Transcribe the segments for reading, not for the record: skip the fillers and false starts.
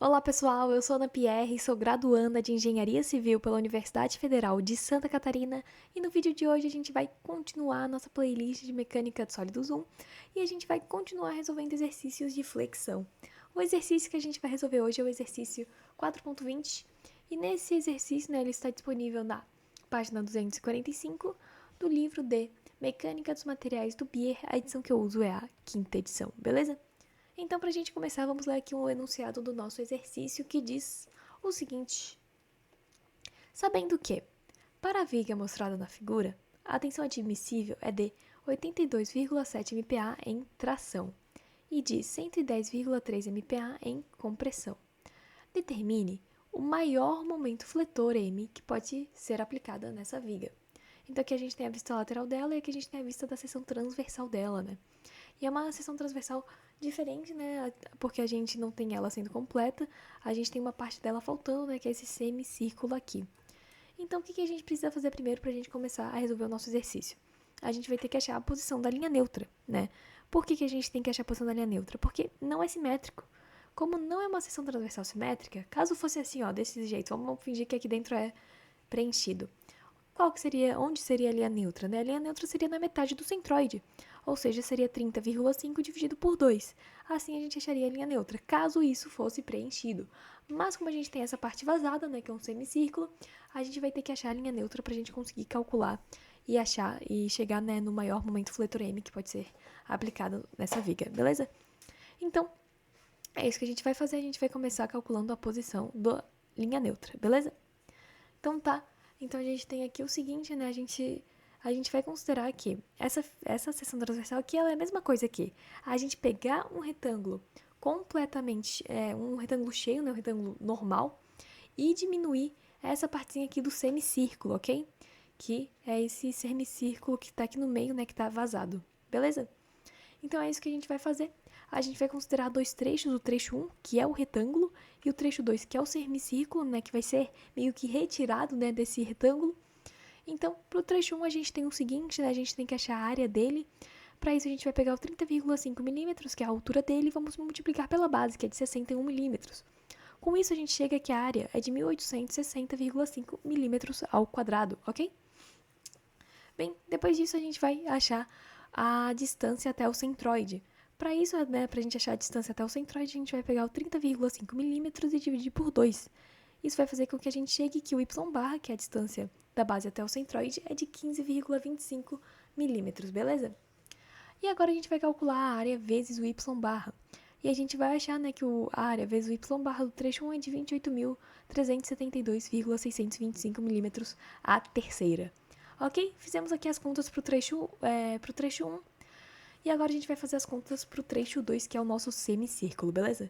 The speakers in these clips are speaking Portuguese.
Olá pessoal, eu sou Ana Pierre, sou graduanda de Engenharia Civil pela Universidade Federal de Santa Catarina e no vídeo de hoje a gente vai continuar a nossa playlist de Mecânica de Sólidos 1 e a gente vai continuar resolvendo exercícios de flexão. O exercício que a gente vai resolver hoje é o exercício 4.20 e nesse exercício ele está disponível na página 245 do livro de Mecânica dos Materiais do Bier, a edição que eu uso é a quinta edição, beleza? Então, para a gente começar, vamos ler aqui um enunciado do nosso exercício que diz o seguinte: sabendo que, para a viga mostrada na figura, a tensão admissível é de 82,7 MPa em tração e de 110,3 MPa em compressão. Determine o maior momento fletor M que pode ser aplicada nessa viga. Então aqui a gente tem a vista lateral dela e aqui a gente tem a vista da seção transversal dela, né? E é uma seção transversal diferente, né? Porque a gente não tem ela sendo completa, a gente tem uma parte dela faltando, né? Que é esse semicírculo aqui. Então, o que a gente precisa fazer primeiro para a gente começar a resolver o nosso exercício? A gente vai ter que achar a posição da linha neutra, né? Por que a gente tem que achar a posição da linha neutra? Porque não é simétrico. Como não é uma seção transversal simétrica, caso fosse assim, ó, desse jeito, vamos fingir que aqui dentro é preenchido. Onde seria a linha neutra, né? A linha neutra seria na metade do centroide, ou seja, seria 30,5 dividido por 2. Assim a gente acharia a linha neutra, caso isso fosse preenchido. Mas como a gente tem essa parte vazada, né, que é um semicírculo, a gente vai ter que achar a linha neutra para a gente conseguir calcular e achar e chegar, né, no maior momento fletor M que pode ser aplicado nessa viga, beleza? Então, é isso que a gente vai fazer, a gente vai começar calculando a posição da linha neutra, beleza? Então tá. Então a gente tem aqui o seguinte, né? A gente vai considerar que essa seção transversal aqui ela é a mesma coisa aqui. A gente pegar um retângulo completamente, um retângulo cheio, né? Um retângulo normal, e diminuir essa partezinha aqui do semicírculo, ok? Que é esse semicírculo que tá aqui no meio, né? Que tá vazado. Beleza? Então é isso que a gente vai fazer. A gente vai considerar dois trechos, o trecho 1, que é o retângulo, e o trecho 2, que é o semicírculo, né, que vai ser meio que retirado, né, desse retângulo. Então, para o trecho 1 a gente tem o seguinte, né, a gente tem que achar a área dele. Para isso a gente vai pegar o 30,5 milímetros, que é a altura dele, e vamos multiplicar pela base, que é de 61 milímetros. Com isso a gente chega que a área é de 1860,5 milímetros ao quadrado, ok? Bem, depois disso a gente vai achar a distância até o centroide. Para isso, né, para a gente achar a distância até o centroide, a gente vai pegar o 30,5 milímetros e dividir por 2. Isso vai fazer com que a gente chegue que o y barra, que é a distância da base até o centroide, é de 15,25 milímetros, beleza? E agora a gente vai calcular a área vezes o y barra. E a gente vai achar, né, que a área vezes o y barra do trecho 1 é de 28.372,625 milímetros a terceira. Ok? Fizemos aqui as contas para o trecho 1. E agora a gente vai fazer as contas para o trecho 2, que é o nosso semicírculo, beleza?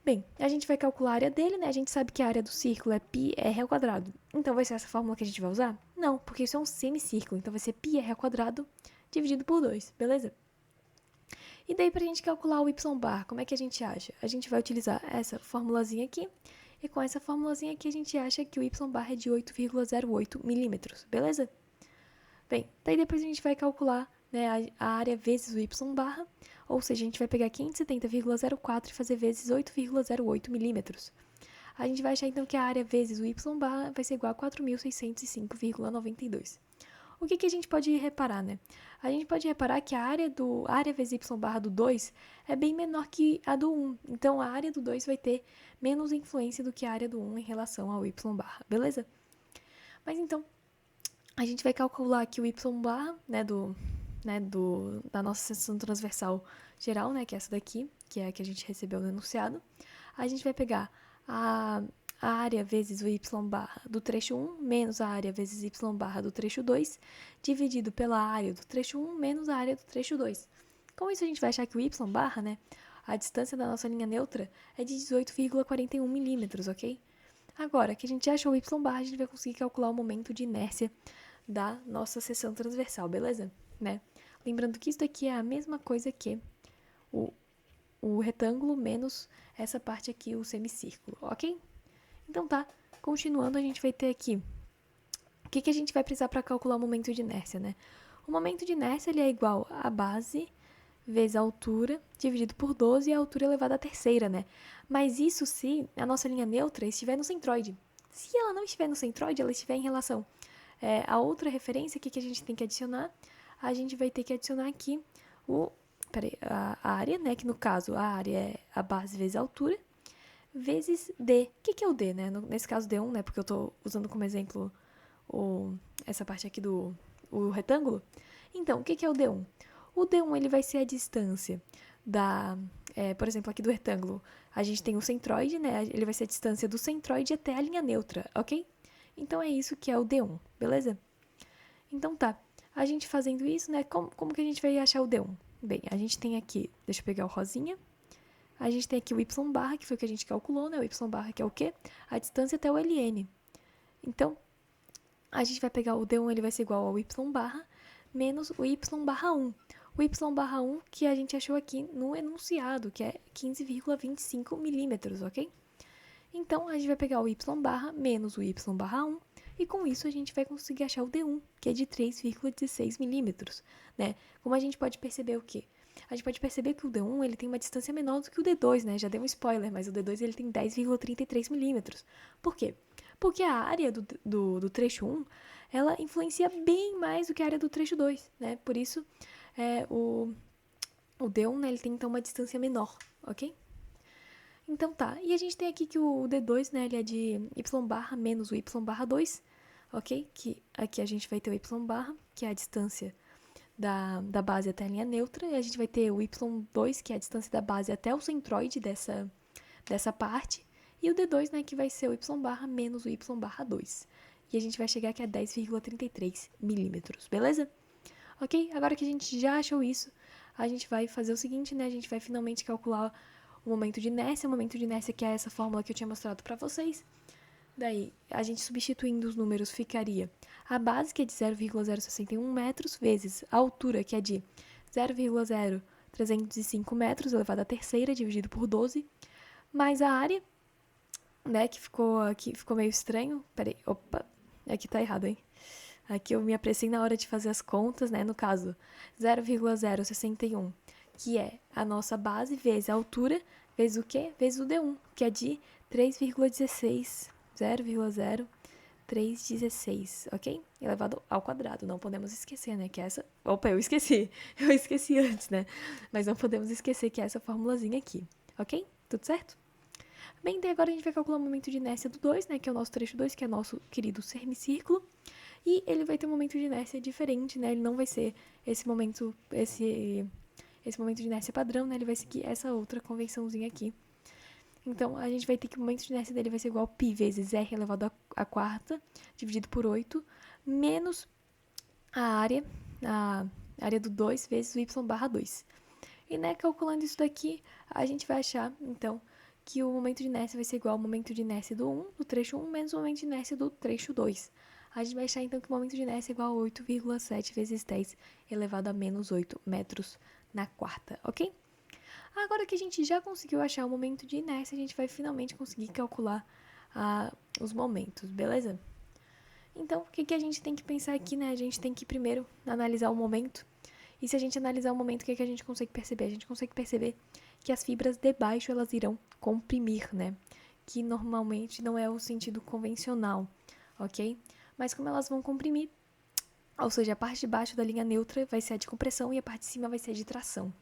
Bem, a gente vai calcular a área dele, né? A gente sabe que a área do círculo é πr ao quadrado. Então vai ser essa fórmula que a gente vai usar? Não, porque isso é um semicírculo. Então vai ser πr ao quadrado dividido por 2, beleza? E daí pra gente calcular o y bar, como é que a gente acha? A gente vai utilizar essa formulazinha aqui. E com essa formulazinha aqui a gente acha que o y bar é de 8,08 milímetros, beleza? Bem, daí depois a gente vai calcular, né, a área vezes o y barra, ou seja, a gente vai pegar 570,04 e fazer vezes 8,08 milímetros. A gente vai achar então que a área vezes o y barra vai ser igual a 4.605,92. O que a gente pode reparar, né? A gente pode reparar que a área vezes y barra do 2 é bem menor que a do 1. Então, a área do 2 vai ter menos influência do que a área do 1 em relação ao y barra, beleza? Mas então, a gente vai calcular aqui o y barra, né, da nossa seção transversal geral, né, que é essa daqui, que é a que a gente recebeu no enunciado. A gente vai pegar a área vezes o y barra do trecho 1 menos a área vezes y barra do trecho 2, dividido pela área do trecho 1 menos a área do trecho 2. Com isso, a gente vai achar que o y barra, né, a distância da nossa linha neutra, é de 18,41 milímetros, ok? Agora, que a gente achou o y barra, a gente vai conseguir calcular o momento de inércia da nossa seção transversal, beleza? Né? Lembrando que isso daqui é a mesma coisa que o, o retângulo menos essa parte aqui, o semicírculo, ok? Então tá, continuando, a gente vai ter aqui o que a gente vai precisar para calcular o momento de inércia, né? O momento de inércia ele é igual a base vezes a altura, dividido por 12 e a altura elevada à terceira, né? Mas isso se a nossa linha neutra estiver no centroide. Se ela não estiver no centroide, ela estiver em relação a outra referência, o que a gente tem que adicionar? A gente vai ter que adicionar aqui a área, né? Que no caso a área é a base vezes a altura, vezes D. O que é o D, né? Nesse caso D1, né? Porque eu estou usando como exemplo essa parte aqui o retângulo. Então, o que é o D1? O D1 ele vai ser a distância por exemplo, aqui do retângulo, a gente tem o centroide, né? Ele vai ser a distância do centroide até a linha neutra, ok? Então, é isso que é o D1, beleza? Então, tá. A gente fazendo isso, né? Como que a gente vai achar o D1? Bem, a gente tem aqui, deixa eu pegar o rosinha. A gente tem aqui o y barra, que foi o que a gente calculou, né? O y barra que é o quê? A distância até o ln. Então, a gente vai pegar o D1, ele vai ser igual ao y barra menos o y barra 1. O y barra 1 que a gente achou aqui no enunciado, que é 15,25 milímetros, ok? Então, a gente vai pegar o y barra menos o y barra 1 e com isso a gente vai conseguir achar o D1, que é de 3,16 milímetros, né? Como a gente pode perceber o quê? A gente pode perceber que o D1 ele tem uma distância menor do que o D2, né? Já dei um spoiler, mas o D2 ele tem 10,33 milímetros. Por quê? Porque a área do trecho 1, ela influencia bem mais do que a área do trecho 2, né? Por isso, o D1, né, ele tem então uma distância menor, ok? Então tá, e a gente tem aqui que o D2, né, ele é de y barra menos o y barra 2, ok? Que aqui a gente vai ter o y barra, que é a distância da base até a linha neutra, e a gente vai ter o y2, que é a distância da base até o centroide dessa parte, e o D2, né, que vai ser o y barra menos o y barra 2. E a gente vai chegar aqui a 10,33 milímetros, beleza? Ok? Agora que a gente já achou isso, a gente vai fazer o seguinte, né? A gente vai finalmente calcular o momento de inércia, que é essa fórmula que eu tinha mostrado para vocês. Daí, a gente substituindo os números ficaria a base, que é de 0,061 metros, vezes a altura, que é de 0,0305 metros, elevado à terceira, dividido por 12, mais a área, né, que ficou meio estranho. Peraí, opa, aqui tá errado, hein? Aqui eu me apressei na hora de fazer as contas, né, no caso, 0,061, que é a nossa base, vezes a altura, vezes o quê? Vezes o D1, que é de 3,16, 0,0316, ok? Elevado ao quadrado, não podemos esquecer, né, que essa... Opa, eu esqueci antes, né? Mas não podemos esquecer que é essa formulazinha aqui, ok? Tudo certo? Bem, daí agora a gente vai calcular o momento de inércia do 2, né, que é o nosso trecho 2, que é nosso querido semicírculo, e ele vai ter um momento de inércia diferente, né, ele não vai ser esse momento de inércia padrão, né, ele vai seguir essa outra convençãozinha aqui. Então, a gente vai ter que o momento de inércia dele vai ser igual a π vezes r elevado à quarta, dividido por 8, menos a área do 2 vezes o y barra 2. E, né, calculando isso daqui, a gente vai achar, então, que o momento de inércia vai ser igual ao momento de inércia do trecho 1, menos o momento de inércia do trecho 2. A gente vai achar, então, que o momento de inércia é igual a 8,7 vezes 10 elevado a menos 8 metros na quarta, ok? Agora que a gente já conseguiu achar o momento de inércia, a gente vai finalmente conseguir calcular os momentos, beleza? Então, o que a gente tem que pensar aqui, né? A gente tem que primeiro analisar o momento. E se a gente analisar o momento, o que a gente consegue perceber? A gente consegue perceber que as fibras de baixo elas irão comprimir, né? Que normalmente não é o sentido convencional, ok? Mas como elas vão comprimir, ou seja, a parte de baixo da linha neutra vai ser a de compressão e a parte de cima vai ser a de tração.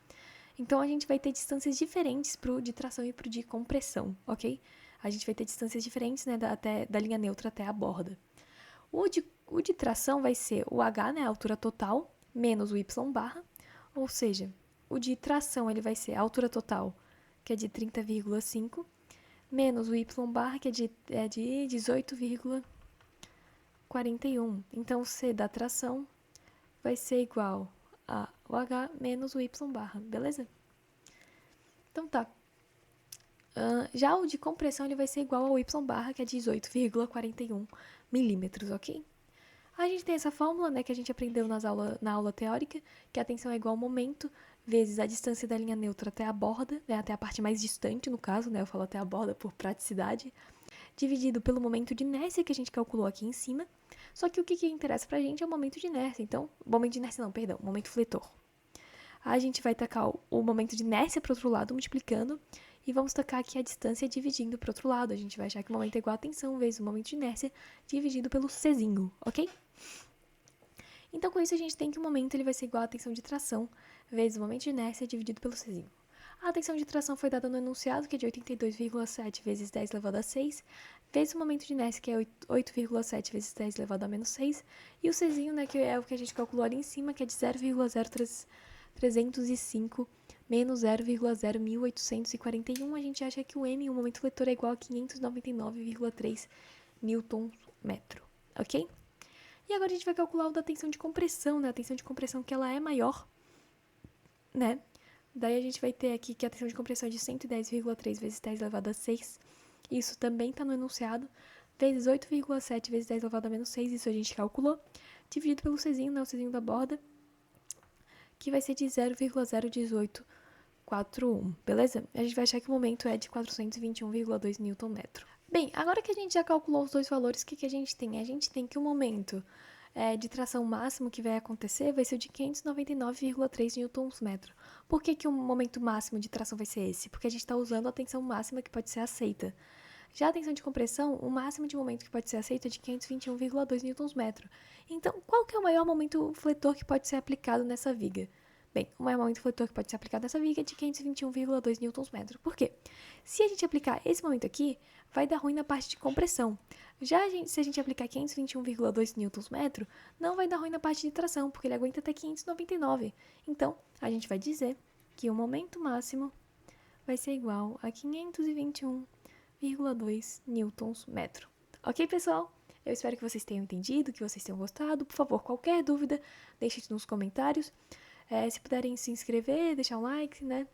Então, a gente vai ter distâncias diferentes pro de tração e pro de compressão, ok? A gente vai ter distâncias diferentes, né, da linha neutra até a borda. O de tração vai ser o H, né, a altura total, menos o Y barra, ou seja, o de tração ele vai ser a altura total, que é de 30,5, menos o Y barra, que é de 18,41. Então, o C da tração vai ser igual a o H menos o Y barra, beleza? Então tá. Já o de compressão ele vai ser igual ao Y barra, que é 18,41 milímetros, ok? A gente tem essa fórmula, né, que a gente aprendeu na aula teórica, que a tensão é igual ao momento vezes a distância da linha neutra até a borda, né, até a parte mais distante, no caso, né, eu falo até a borda por praticidade, dividido pelo momento de inércia que a gente calculou aqui em cima. Só que o que interessa pra gente é o momento de inércia, então, momento de inércia não, perdão, momento fletor. A gente vai tacar o momento de inércia para o outro lado, multiplicando, e vamos tacar aqui a distância dividindo para o outro lado. A gente vai achar que o momento é igual a tensão vezes o momento de inércia dividido pelo Czinho, ok? Então, com isso, a gente tem que o momento ele vai ser igual a tensão de tração vezes o momento de inércia dividido pelo Czinho. A tensão de tração foi dada no enunciado, que é de 82,7 vezes 10 elevado a 6, vezes o momento de inércia, que é 8,7 vezes 10 elevado a menos 6, e o Czinho, né, que é o que a gente calculou ali em cima, que é de 0,0305 menos 0,01841, a gente acha que o M, o momento fletor, é igual a 599,3 newtons metro, ok? E agora a gente vai calcular o da tensão de compressão, né? A tensão de compressão que ela é maior, né? Daí a gente vai ter aqui que a tensão de compressão é de 110,3 vezes 10 elevado a 6. Isso também está no enunciado. Vezes 8,7 vezes 10 elevado a menos 6. Isso a gente calculou. Dividido pelo Czinho, né? O Czinho da borda. Que vai ser de 0,01841. Beleza? A gente vai achar que o momento é de 421,2 Nm. Bem, agora que a gente já calculou os dois valores, o que a gente tem? A gente tem que o momento de tração máximo que vai acontecer vai ser o de 599,3 Nm. Por que o momento máximo de tração vai ser esse? Porque a gente está usando a tensão máxima que pode ser aceita. Já a tensão de compressão, o máximo de momento que pode ser aceito é de 521,2 Nm. Então, qual que é o maior momento fletor que pode ser aplicado nessa viga? Bem, o maior momento fletor que pode ser aplicado nessa viga é de 521,2 Nm. Por quê? Se a gente aplicar esse momento aqui, vai dar ruim na parte de compressão. Já se a gente aplicar 521,2 Nm, não vai dar ruim na parte de tração, porque ele aguenta até 599. Então, a gente vai dizer que o momento máximo vai ser igual a 521,2 Nm. Ok, pessoal? Eu espero que vocês tenham entendido, que vocês tenham gostado. Por favor, qualquer dúvida, deixe nos comentários. Se puderem se inscrever, deixar um like, né?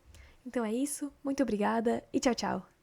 Então é isso. Muito obrigada e tchau, tchau!